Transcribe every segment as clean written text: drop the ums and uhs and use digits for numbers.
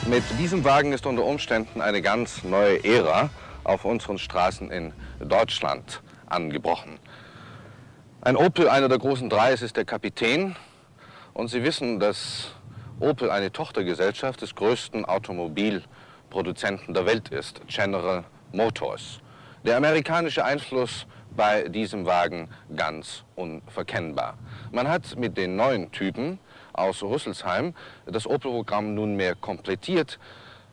Mit diesem Wagen ist unter Umständen eine ganz neue Ära auf unseren Straßen in Deutschland angebrochen. Ein Opel, einer der großen drei, es ist der Kapitän. Und Sie wissen, dass Opel eine Tochtergesellschaft des größten Automobilproduzenten der Welt ist, General Motors. Der amerikanische Einfluss bei diesem Wagen ganz unverkennbar. Man hat mit den neuen Typen aus Rüsselsheim das Opel-Programm nunmehr komplettiert.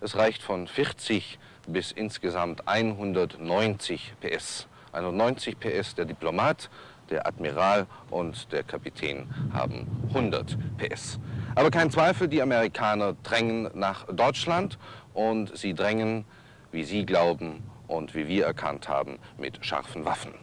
Es reicht von 40 bis insgesamt 190 PS. 190 PS der Diplomat, der Admiral und der Kapitän haben 100 PS. Aber kein Zweifel, die Amerikaner drängen nach Deutschland und sie drängen, wie Sie glauben und wie wir erkannt haben, mit scharfen Waffen.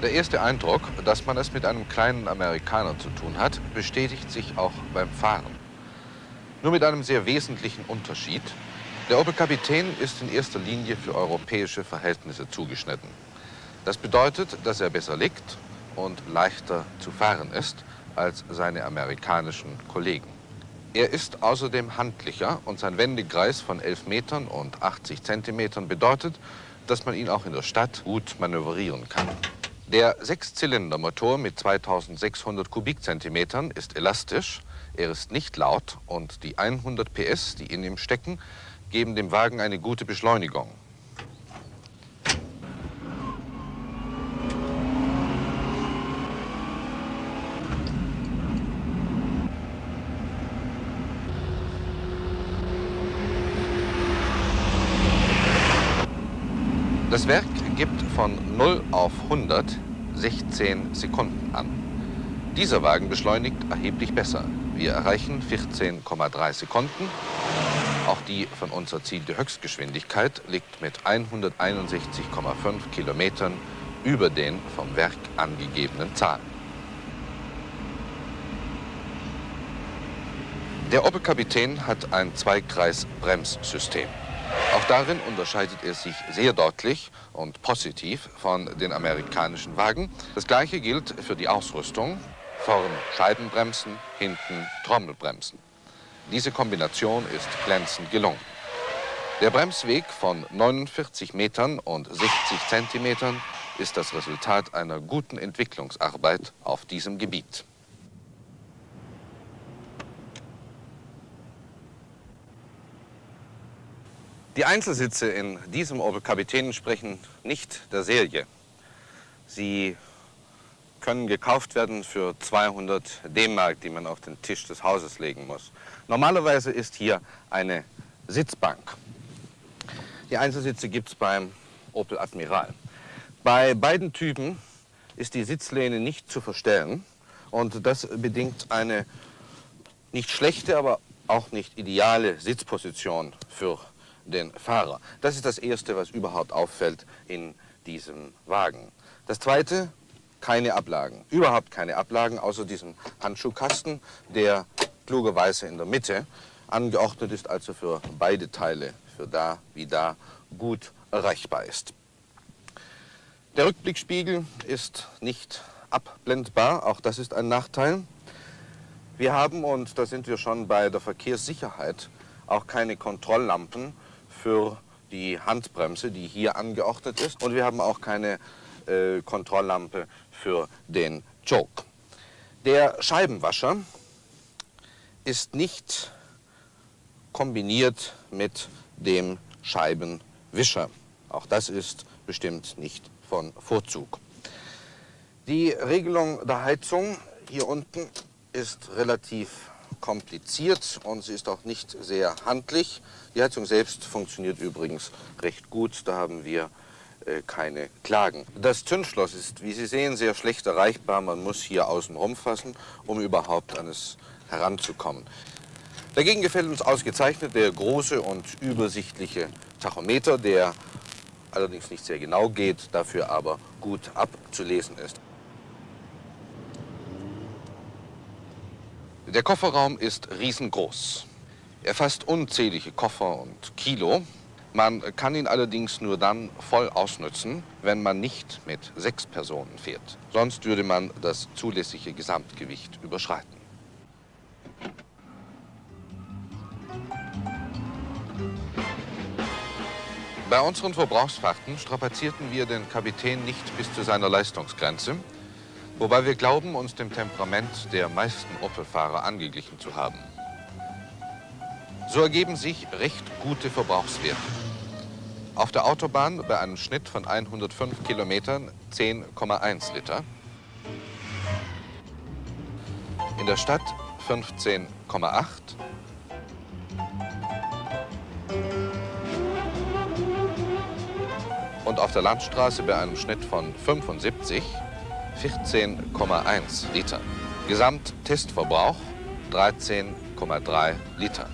Der erste Eindruck, dass man es mit einem kleinen Amerikaner zu tun hat, bestätigt sich auch beim Fahren. Nur mit einem sehr wesentlichen Unterschied. Der Opel Kapitän ist in erster Linie für europäische Verhältnisse zugeschnitten. Das bedeutet, dass er besser liegt und leichter zu fahren ist als seine amerikanischen Kollegen. Er ist außerdem handlicher und sein Wendekreis von 11 Metern und 80 Zentimetern bedeutet, dass man ihn auch in der Stadt gut manövrieren kann. Der Sechszylindermotor mit 2600 Kubikzentimetern ist elastisch, er ist nicht laut und die 100 PS, die in ihm stecken, geben dem Wagen eine gute Beschleunigung. Das Werk gibt von 0 auf 100 16 Sekunden an. Dieser Wagen beschleunigt erheblich besser. Wir erreichen 14,3 Sekunden. Auch die von uns erzielte Höchstgeschwindigkeit liegt mit 161,5 Kilometern über den vom Werk angegebenen Zahlen. Der Opel Kapitän hat ein Zweikreis-Bremssystem. Auch darin unterscheidet er sich sehr deutlich und positiv von den amerikanischen Wagen. Das Gleiche gilt für die Ausrüstung. Vorn Scheibenbremsen, hinten Trommelbremsen. Diese Kombination ist glänzend gelungen. Der Bremsweg von 49 Metern und 60 Zentimetern ist das Resultat einer guten Entwicklungsarbeit auf diesem Gebiet. Die Einzelsitze in diesem Opel Kapitän entsprechen nicht der Serie. Sie können gekauft werden für 200 D-Mark, die man auf den Tisch des Hauses legen muss. Normalerweise ist hier eine Sitzbank. Die Einzelsitze gibt es beim Opel Admiral. Bei beiden Typen ist die Sitzlehne nicht zu verstellen und das bedingt eine nicht schlechte, aber auch nicht ideale Sitzposition für den Fahrer. Das ist das Erste, was überhaupt auffällt in diesem Wagen. Das Zweite, keine Ablagen. Überhaupt keine Ablagen, außer diesem Handschuhkasten, der klugerweise in der Mitte angeordnet ist, also für beide Teile, für da wie da, gut erreichbar ist. Der Rückblickspiegel ist nicht abblendbar, auch das ist ein Nachteil. Wir haben, und da sind wir schon bei der Verkehrssicherheit, auch keine Kontrolllampen für die Handbremse, die hier angeordnet ist. Und wir haben auch keine Kontrolllampe für den Choke. Der Scheibenwascher ist nicht kombiniert mit dem Scheibenwischer. Auch das ist bestimmt nicht von Vorzug. Die Regelung der Heizung hier unten ist relativ kompliziert und sie ist auch nicht sehr handlich. Die Heizung selbst funktioniert übrigens recht gut, da haben wir keine Klagen. Das Zündschloss ist, wie Sie sehen, sehr schlecht erreichbar. Man muss hier außen rumfassen, um überhaupt an es heranzukommen. Dagegen gefällt uns ausgezeichnet der große und übersichtliche Tachometer, der allerdings nicht sehr genau geht, dafür aber gut abzulesen ist. Der Kofferraum ist riesengroß. Er fasst unzählige Koffer und Kilo. Man kann ihn allerdings nur dann voll ausnutzen, wenn man nicht mit 6 Personen fährt. Sonst würde man das zulässige Gesamtgewicht überschreiten. Bei unseren Verbrauchsfahrten strapazierten wir den Kapitän nicht bis zu seiner Leistungsgrenze, wobei wir glauben, uns dem Temperament der meisten Opel-Fahrer angeglichen zu haben. So ergeben sich recht gute Verbrauchswerte. Auf der Autobahn bei einem Schnitt von 105 Kilometern 10,1 Liter. In der Stadt 15,8. Und auf der Landstraße bei einem Schnitt von 75 14,1 Liter. Gesamttestverbrauch 13,3 Liter.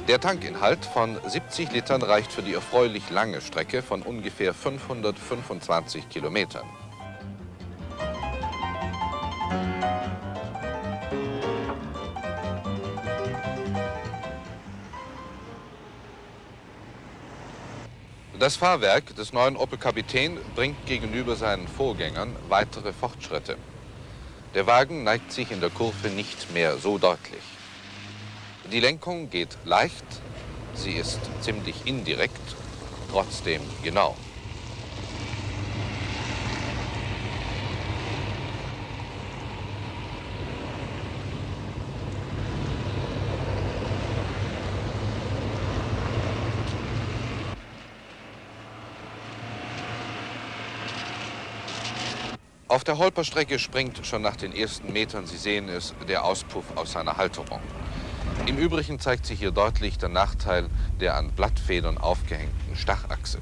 Der Tankinhalt von 70 Litern reicht für die erfreulich lange Strecke von ungefähr 525 Kilometern. Das Fahrwerk des neuen Opel Kapitän bringt gegenüber seinen Vorgängern weitere Fortschritte. Der Wagen neigt sich in der Kurve nicht mehr so deutlich. Die Lenkung geht leicht, sie ist ziemlich indirekt, trotzdem genau. Auf der Holperstrecke springt schon nach den ersten Metern, Sie sehen es, der Auspuff aus seiner Halterung. Im Übrigen zeigt sich hier deutlich der Nachteil der an Blattfedern aufgehängten Stachachse.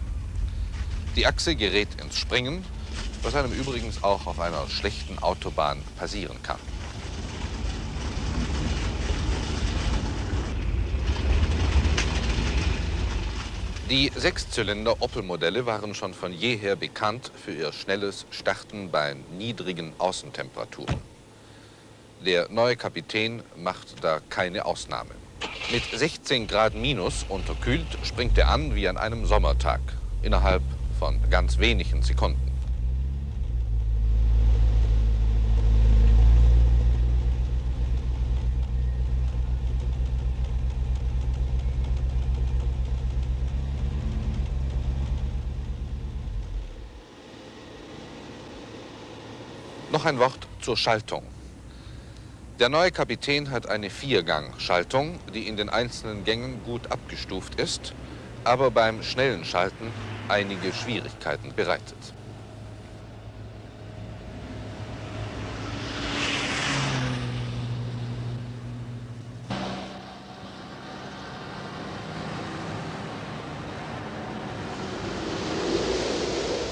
Die Achse gerät ins Springen, was einem übrigens auch auf einer schlechten Autobahn passieren kann. Die Sechszylinder-Opel-Modelle waren schon von jeher bekannt für ihr schnelles Starten bei niedrigen Außentemperaturen. Der neue Kapitän macht da keine Ausnahme. Mit 16 Grad minus unterkühlt springt er an wie an einem Sommertag, innerhalb von ganz wenigen Sekunden. Noch ein Wort zur Schaltung. Der neue Kapitän hat eine Viergang-Schaltung, die in den einzelnen Gängen gut abgestuft ist, aber beim schnellen Schalten einige Schwierigkeiten bereitet.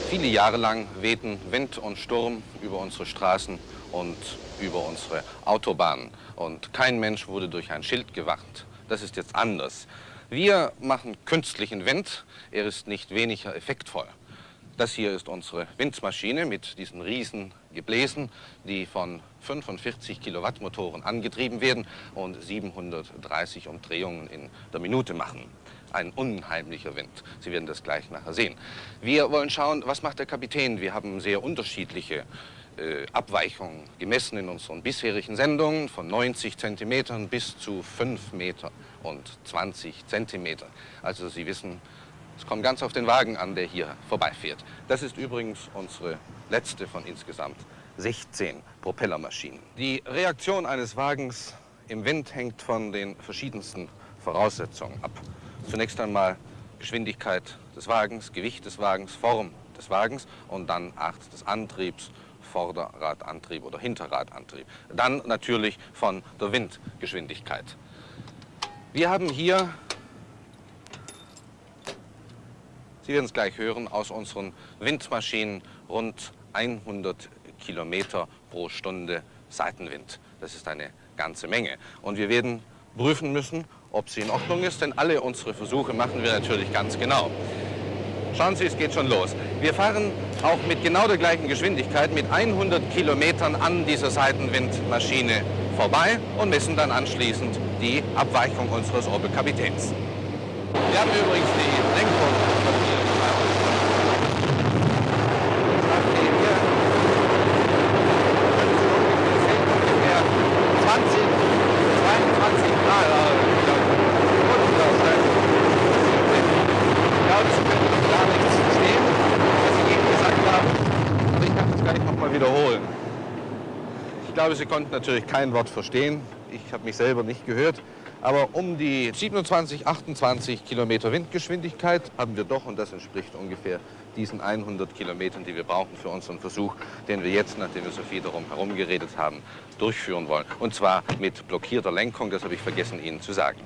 Viele Jahre lang wehten Wind und Sturm über unsere Straßen und über unsere Autobahnen. Und kein Mensch wurde durch ein Schild gewarnt. Das ist jetzt anders. Wir machen künstlichen Wind. Er ist nicht weniger effektvoll. Das hier ist unsere Windmaschine mit diesen riesen Gebläsen, die von 45 Kilowatt Motoren angetrieben werden und 730 Umdrehungen in der Minute machen. Ein unheimlicher Wind. Sie werden das gleich nachher sehen. Wir wollen schauen, was macht der Kapitän. Wir haben sehr unterschiedliche Abweichungen gemessen in unseren bisherigen Sendungen, von 90 Zentimetern bis zu 5 Meter und 20 Zentimeter. Also Sie wissen, es kommt ganz auf den Wagen an, der hier vorbeifährt. Das ist übrigens unsere letzte von insgesamt 16 Propellermaschinen. Die Reaktion eines Wagens im Wind hängt von den verschiedensten Voraussetzungen ab. Zunächst einmal Geschwindigkeit des Wagens, Gewicht des Wagens, Form des Wagens und dann Art des Antriebs, Vorderradantrieb oder Hinterradantrieb. Dann natürlich von der Windgeschwindigkeit. Wir haben hier, Sie werden es gleich hören, aus unseren Windmaschinen rund 100 Kilometer pro Stunde Seitenwind. Das ist eine ganze Menge. Und wir werden prüfen müssen, ob sie in Ordnung ist, denn alle unsere Versuche machen wir natürlich ganz genau. Schauen Sie, es geht schon los. Wir fahren auch mit genau der gleichen Geschwindigkeit mit 100 Kilometern an dieser Seitenwindmaschine vorbei und messen dann anschließend die Abweichung unseres Opel Kapitäns. Wir haben übrigens die Lenkung von hier bei uns. Hier ungefähr 20, 22 Grad. Ich glaube, Sie können gar nichts verstehen, was ich eben gesagt habe. Aber ich kann es gleich nochmal wiederholen. Ich glaube, Sie konnten natürlich kein Wort verstehen. Ich habe mich selber nicht gehört. Aber um die 27, 28 Kilometer Windgeschwindigkeit haben wir doch, und das entspricht ungefähr diesen 100 Kilometern, die wir brauchen für unseren Versuch, den wir jetzt, nachdem wir so viel darum herumgeredet haben, durchführen wollen. Und zwar mit blockierter Lenkung, das habe ich vergessen Ihnen zu sagen.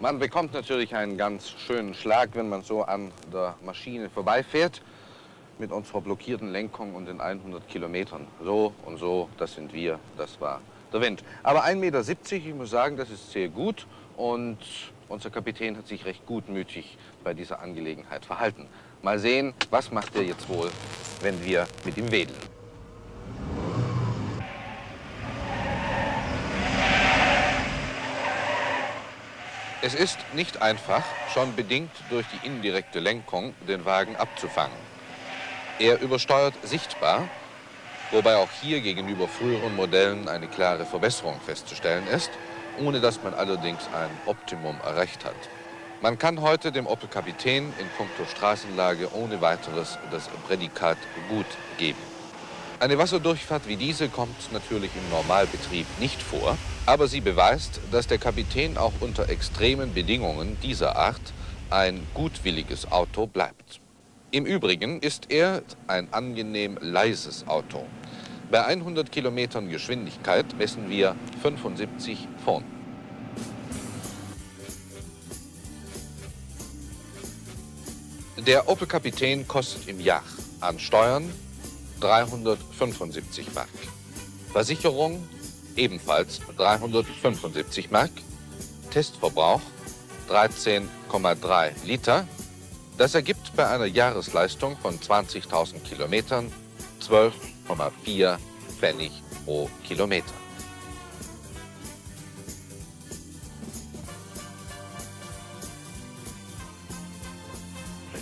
Man bekommt natürlich einen ganz schönen Schlag, wenn man so an der Maschine vorbeifährt, mit unserer blockierten Lenkung und den 100 Kilometern. So und so, das sind wir, das war der Wind. Aber 1,70 Meter, ich muss sagen, das ist sehr gut und unser Kapitän hat sich recht gutmütig bei dieser Angelegenheit verhalten. Mal sehen, was macht er jetzt wohl, wenn wir mit ihm wedeln. Es ist nicht einfach, schon bedingt durch die indirekte Lenkung, den Wagen abzufangen. Er übersteuert sichtbar, wobei auch hier gegenüber früheren Modellen eine klare Verbesserung festzustellen ist, ohne dass man allerdings ein Optimum erreicht hat. Man kann heute dem Opel Kapitän in puncto Straßenlage ohne weiteres das Prädikat gut geben. Eine Wasserdurchfahrt wie diese kommt natürlich im Normalbetrieb nicht vor, aber sie beweist, dass der Kapitän auch unter extremen Bedingungen dieser Art ein gutwilliges Auto bleibt. Im Übrigen ist er ein angenehm leises Auto. Bei 100 Kilometern Geschwindigkeit messen wir 75 Pfund. Der Opel Kapitän kostet im Jahr an Steuern 375 Mark. Versicherung ebenfalls 375 Mark. Testverbrauch 13,3 Liter. Das ergibt bei einer Jahresleistung von 20.000 Kilometern 12,4 Pfennig pro Kilometer.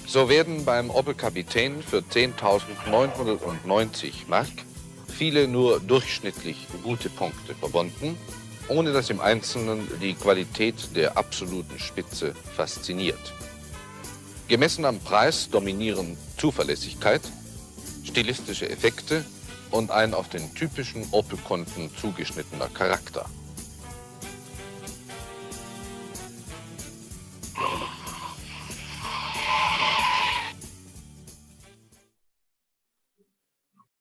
So werden beim Opel Kapitän für 10.990 Mark viele nur durchschnittlich gute Punkte verbunden, ohne dass im Einzelnen die Qualität der absoluten Spitze fasziniert. Gemessen am Preis dominieren Zuverlässigkeit, stilistische Effekte und ein auf den typischen Opel-Kunden zugeschnittener Charakter.